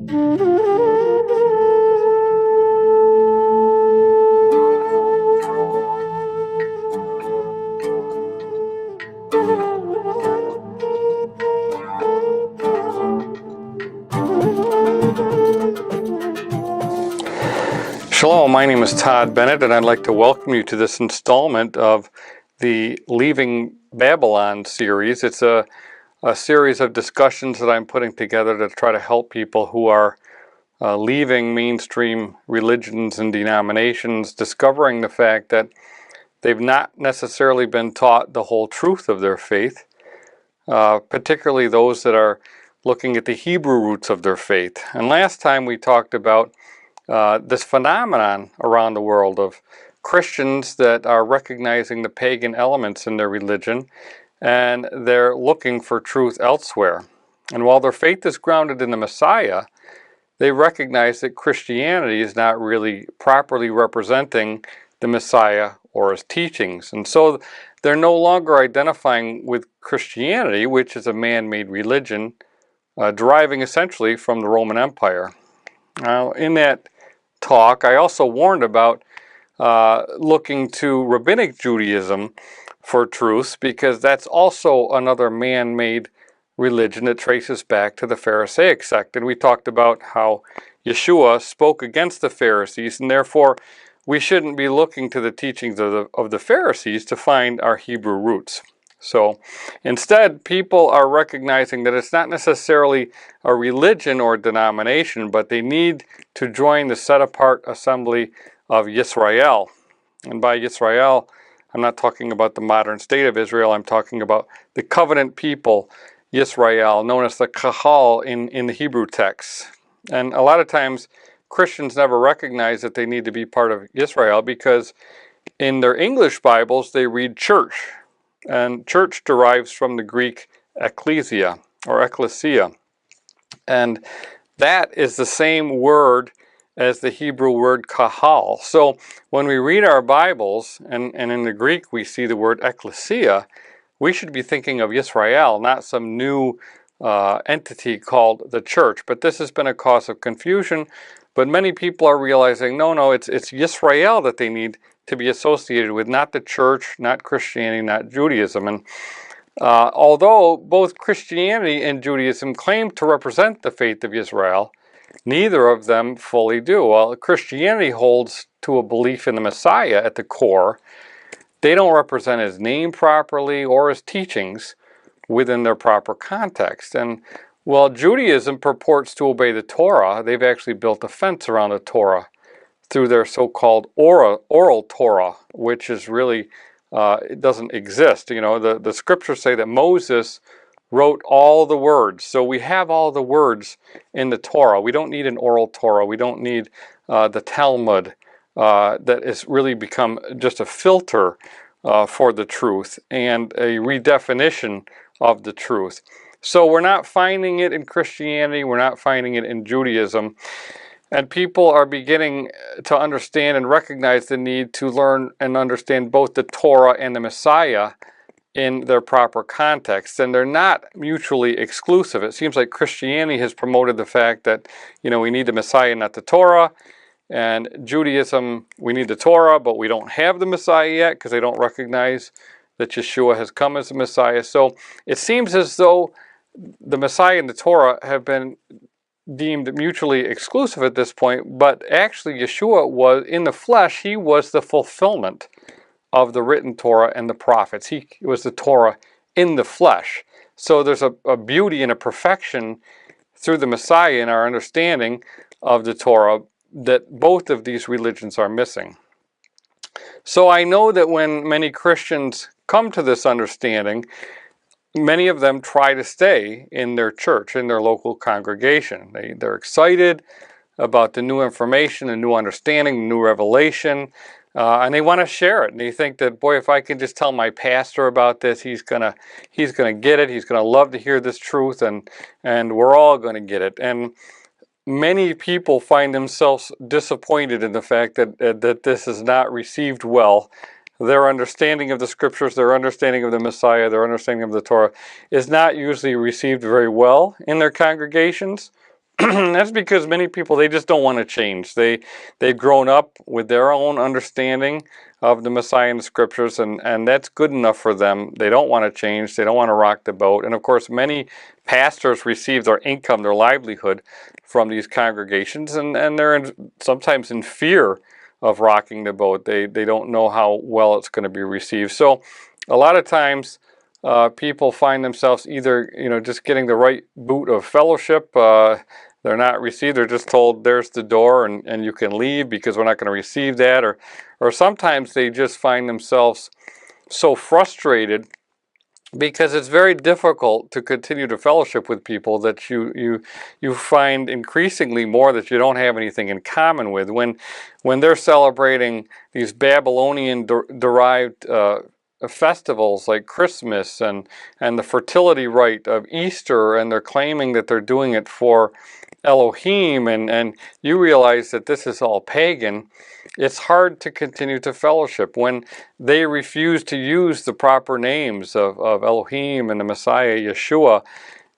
Shalom, my name is Todd Bennett, and I'd like to welcome you to this installment of the Leaving Babylon series. It's a series of discussions that I'm putting together to try to help people who are leaving mainstream religions and denominations, discovering the fact that they've not necessarily been taught the whole truth of their faith, particularly those that are looking at the Hebrew roots of their faith. And last time we talked about this phenomenon around the world of Christians that are recognizing the pagan elements in their religion, and they're looking for truth elsewhere. And while their faith is grounded in the Messiah, they recognize that Christianity is not really properly representing the Messiah or his teachings. And so they're no longer identifying with Christianity, which is a man-made religion, deriving essentially from the Roman Empire. Now, in that talk, I also warned about looking to Rabbinic Judaism for truth, because that's also another man-made religion that traces back to the Pharisaic sect. And we talked about how Yeshua spoke against the Pharisees, and therefore we shouldn't be looking to the teachings of the Pharisees to find our Hebrew roots. So instead, people are recognizing that it's not necessarily a religion or denomination, but they need to join the set-apart assembly of Yisrael. And by Yisrael, I'm not talking about the modern state of Israel. I'm talking about the covenant people, Yisrael, known as the Kahal in the Hebrew text. And a lot of times, Christians never recognize that they need to be part of Israel, because in their English Bibles, they read church. And church derives from the Greek ecclesia or ecclesia. And that is the same word as the Hebrew word kahal. So when we read our Bibles, and in the Greek we see the word ecclesia, we should be thinking of Yisrael, not some new entity called the church. But this has been a cause of confusion. But many people are realizing, no, it's Yisrael that they need to be associated with, not the church, not Christianity, not Judaism. And although both Christianity and Judaism claim to represent the faith of Israel, neither of them fully do. While Christianity holds to a belief in the Messiah at the core, they don't represent his name properly or his teachings within their proper context. And while Judaism purports to obey the Torah, they've actually built a fence around the Torah through their so-called oral Torah, which is really, it doesn't exist. You know, the scriptures say that Moses wrote all the words. So we have all the words in the Torah. We don't need an oral Torah. We don't need the Talmud that has really become just a filter for the truth and a redefinition of the truth. So we're not finding it in Christianity. We're not finding it in Judaism. And people are beginning to understand and recognize the need to learn and understand both the Torah and the Messiah in their proper context. And they're not mutually exclusive. It seems like Christianity has promoted the fact that, you know, we need the Messiah, not the Torah. And Judaism, we need the Torah, but we don't have the Messiah yet because they don't recognize that Yeshua has come as the Messiah. So it seems as though the Messiah and the Torah have been deemed mutually exclusive at this point, but actually Yeshua was, in the flesh, he was the fulfillment of the written Torah and the prophets. He was the Torah in the flesh. So there's a beauty and a perfection through the Messiah in our understanding of the Torah that both of these religions are missing. So I know that when many Christians come to this understanding, many of them try to stay in their church, in their local congregation. They're excited about the new information, the new understanding, the new revelation, and they want to share it. And they think that, boy, if I can just tell my pastor about this, he's gonna get it. He's gonna love to hear this truth, and we're all gonna get it. And many people find themselves disappointed in the fact that this is not received well. Their understanding of the scriptures, their understanding of the Messiah, their understanding of the Torah is not usually received very well in their congregations. That's because many people, they just don't want to change. They've grown up with their own understanding of the Messiah and the Scriptures, and that's good enough for them. They don't want to change. They don't want to rock the boat. And of course, many pastors receive their income, their livelihood from these congregations, and they're sometimes in fear of rocking the boat. They don't know how well it's going to be received. So a lot of times people find themselves either just getting the right boot of fellowship. They're not received. They're just told there's the door and you can leave because we're not going to receive that. Or sometimes they just find themselves so frustrated because it's very difficult to continue to fellowship with people that you find increasingly more that you don't have anything in common with. When they're celebrating these Babylonian derived festivals like Christmas and the fertility rite of Easter, and they're claiming that they're doing it for Elohim, and you realize that this is all pagan, it's hard to continue to fellowship. When they refuse to use the proper names of Elohim and the Messiah, Yeshua,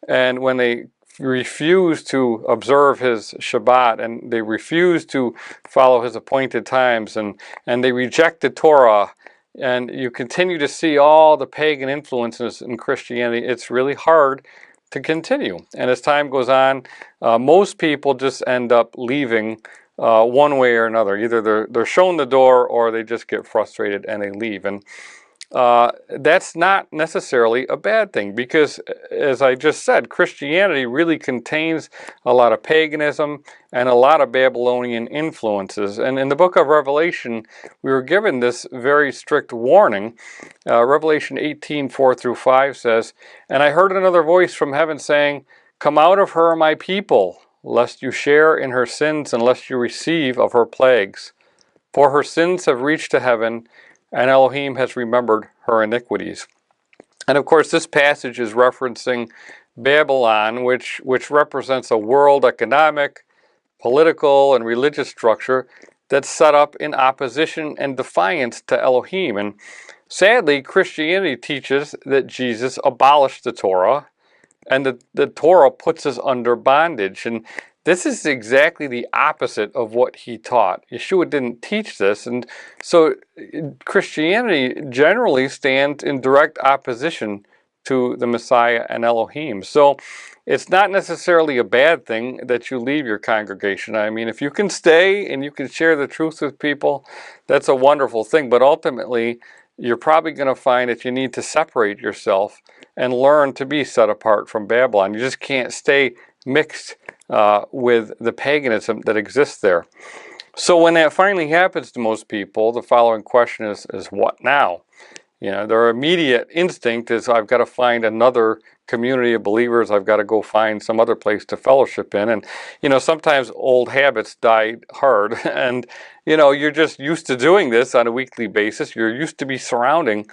and when they refuse to observe his Shabbat, and they refuse to follow his appointed times, and they reject the Torah, and you continue to see all the pagan influences in Christianity, it's really hard to continue. And as time goes on, most people just end up leaving one way or another. Either they're shown the door or they just get frustrated and they leave. And that's not necessarily a bad thing, because, as I just said, Christianity really contains a lot of paganism and a lot of Babylonian influences. And in the book of Revelation, we were given this very strict warning. Revelation 18:4-5 says, "And I heard another voice from heaven saying, 'Come out of her, my people, lest you share in her sins, and lest you receive of her plagues. For her sins have reached to heaven, and Elohim has remembered her iniquities.'" And of course, this passage is referencing Babylon, which represents a world economic, political, and religious structure that's set up in opposition and defiance to Elohim. And sadly, Christianity teaches that Jesus abolished the Torah, and the Torah puts us under bondage. And this is exactly the opposite of what he taught. Yeshua didn't teach this, and so Christianity generally stands in direct opposition to the Messiah and Elohim. So it's not necessarily a bad thing that you leave your congregation. I mean, if you can stay and you can share the truth with people, that's a wonderful thing. But ultimately, you're probably going to find that you need to separate yourself and learn to be set apart from Babylon. You just can't stay mixed with the paganism that exists there. So when that finally happens to most people, the following question is what now? Their immediate instinct is, I've got to find another community of believers. I've got to go find some other place to fellowship in. And, sometimes old habits die hard. And, you're just used to doing this on a weekly basis. You're used to be surrounded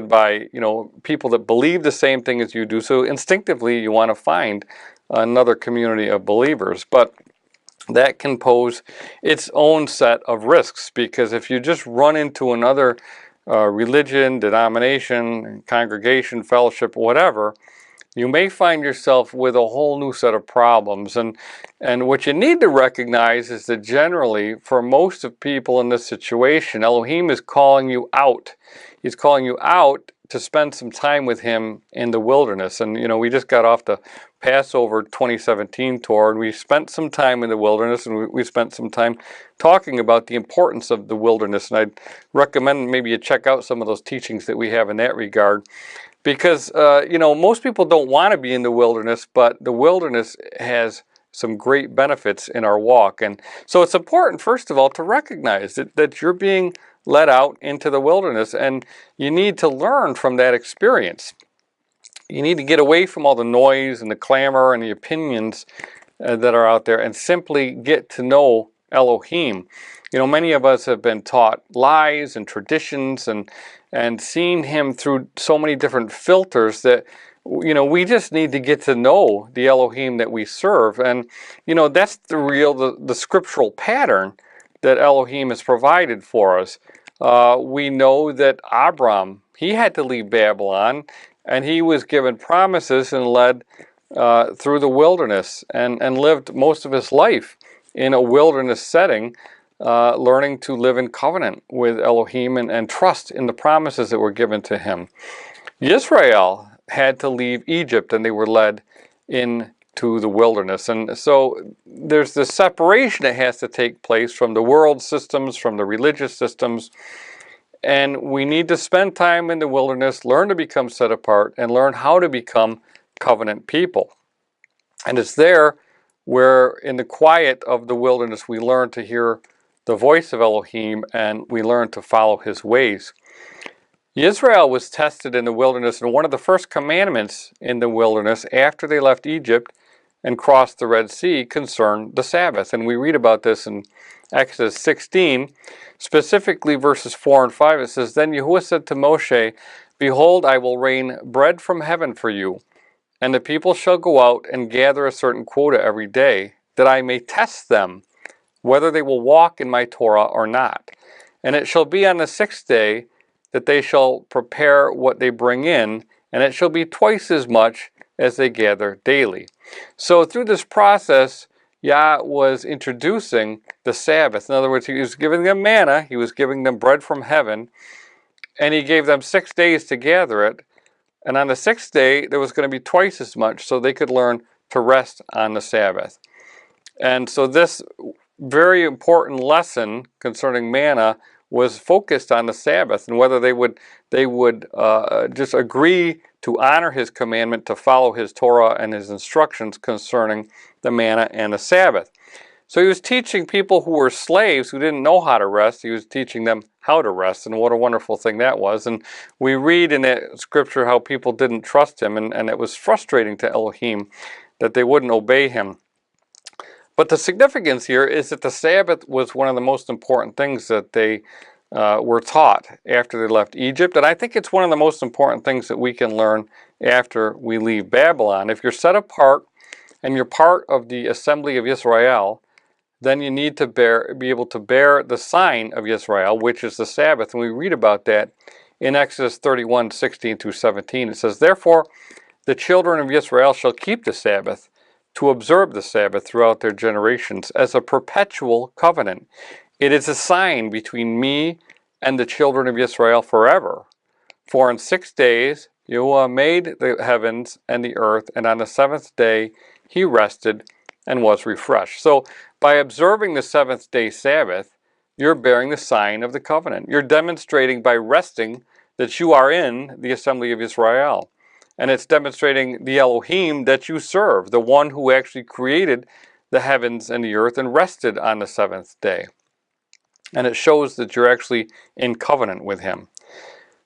by, people that believe the same thing as you do. So instinctively, you want to find another community of believers. But that can pose its own set of risks, because if you just run into another religion, denomination, congregation, fellowship, whatever, you may find yourself with a whole new set of problems. And what you need to recognize is that generally, for most of people in this situation, Elohim is calling you out. He's calling you out to spend some time with him in the wilderness. And, we just got off the Passover 2017 tour, and we spent some time in the wilderness, and we spent some time talking about the importance of the wilderness. And I'd recommend maybe you check out some of those teachings that we have in that regard, because, most people don't want to be in the wilderness, but the wilderness has some great benefits in our walk. And so it's important, first of all, to recognize that you're being led out into the wilderness, and you need to learn from that experience. You need to get away from all the noise and the clamor and the opinions that are out there, and simply get to know Elohim. Many of us have been taught lies and traditions and seen him through so many different filters that we just need to get to know the Elohim that we serve. And that's the scriptural pattern that Elohim has provided for us. We know that Abram, he had to leave Babylon, and he was given promises and led through the wilderness and lived most of his life in a wilderness setting, learning to live in covenant with Elohim and trust in the promises that were given to him. Yisrael had to leave Egypt, and they were led into the wilderness. And so there's this separation that has to take place from the world systems, from the religious systems, and we need to spend time in the wilderness, learn to become set apart, and learn how to become covenant people. And it's there where in the quiet of the wilderness we learn to hear the voice of Elohim and we learn to follow his ways. Israel was tested in the wilderness, and one of the first commandments in the wilderness after they left Egypt and crossed the Red Sea concerned the Sabbath. And we read about this in Exodus 16, specifically verses 4 and 5. It says, "Then Yahuwah said to Moshe, Behold, I will rain bread from heaven for you, and the people shall go out and gather a certain quota every day, that I may test them, whether they will walk in my Torah or not. And it shall be on the 6th day that they shall prepare what they bring in, and it shall be twice as much as they gather daily." So through this process, Yah was introducing the Sabbath. In other words, he was giving them manna, he was giving them bread from heaven, and he gave them 6 days to gather it. And on the 6th day, there was going to be twice as much, so they could learn to rest on the Sabbath. And so this very important lesson concerning manna was focused on the Sabbath and whether they would just agree to honor his commandment to follow his Torah and his instructions concerning the manna and the Sabbath. So he was teaching people who were slaves who didn't know how to rest. He was teaching them how to rest, and what a wonderful thing that was. And we read in that scripture how people didn't trust him, and it was frustrating to Elohim that they wouldn't obey him. But the significance here is that the Sabbath was one of the most important things that they were taught after they left Egypt. And I think it's one of the most important things that we can learn after we leave Babylon. If you're set apart and you're part of the assembly of Yisrael, then you need to be able to bear the sign of Yisrael, which is the Sabbath. And we read about that in Exodus 31, 16 through 17. It says, "Therefore the children of Yisrael shall keep the Sabbath, to observe the Sabbath throughout their generations as a perpetual covenant. It is a sign between me and the children of Yisrael forever. For in 6 days Yahuwah made the heavens and the earth, and on the 7th day he rested and was refreshed." So by observing the 7th-day Sabbath, you're bearing the sign of the covenant. You're demonstrating by resting that you are in the assembly of Israel. And it's demonstrating the Elohim that you serve, the one who actually created the heavens and the earth and rested on the 7th day. And it shows that you're actually in covenant with him.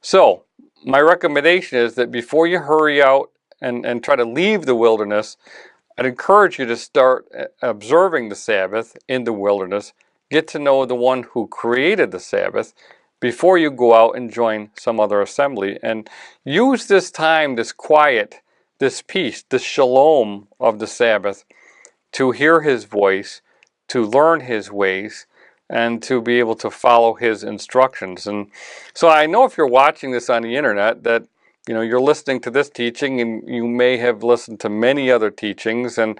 So my recommendation is that before you hurry out and try to leave the wilderness, I'd encourage you to start observing the Sabbath in the wilderness. Get to know the one who created the Sabbath before you go out and join some other assembly. And use this time, this quiet, this peace, this shalom of the Sabbath to hear his voice, to learn his ways, and to be able to follow his instructions. And so I know if you're watching this on the internet that you're listening to this teaching, and you may have listened to many other teachings, and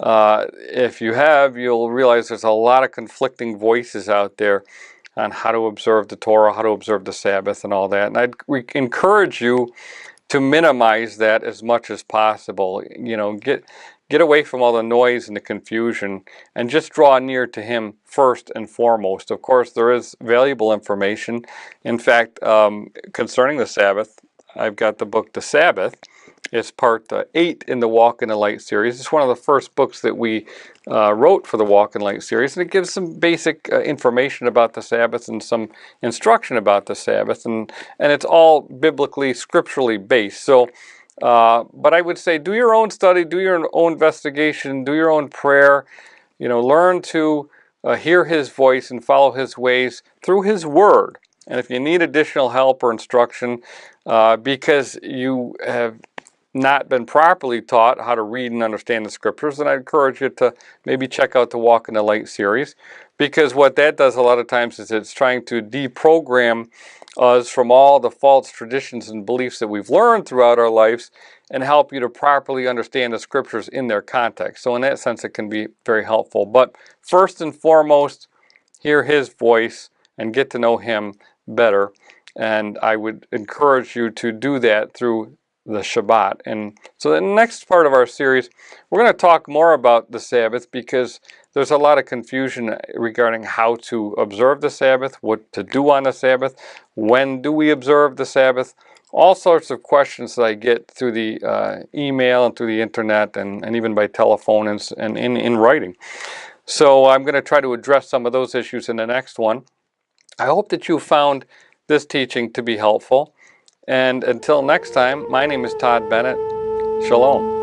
if you have, you'll realize there's a lot of conflicting voices out there on how to observe the Torah, how to observe the Sabbath, and all that. And I'd encourage you to minimize that as much as possible. Get away from all the noise and the confusion, and just draw near to him first and foremost. Of course, there is valuable information. In fact, concerning the Sabbath, I've got the book The Sabbath. It's part 8 in the Walk in the Light series. It's one of the first books that we wrote for the Walk in Light series, and it gives some basic information about the Sabbath and some instruction about the Sabbath, and it's all biblically, scripturally based. So, but I would say do your own study, do your own investigation, do your own prayer. Learn to hear his voice and follow his ways through his word. And if you need additional help or instruction because you have not been properly taught how to read and understand the scriptures, then I encourage you to maybe check out the Walk in the Light series, because what that does a lot of times is it's trying to deprogram us from all the false traditions and beliefs that we've learned throughout our lives and help you to properly understand the Scriptures in their context. So in that sense, it can be very helpful. But first and foremost, hear his voice and get to know him better. And I would encourage you to do that through the Shabbat. And so the next part of our series, we're going to talk more about the Sabbath, because there's a lot of confusion regarding how to observe the Sabbath, what to do on the Sabbath, when do we observe the Sabbath, all sorts of questions that I get through the email and through the internet and even by telephone and in writing. So I'm going to try to address some of those issues in the next one. I hope that you found this teaching to be helpful. And until next time, my name is Todd Bennett. Shalom.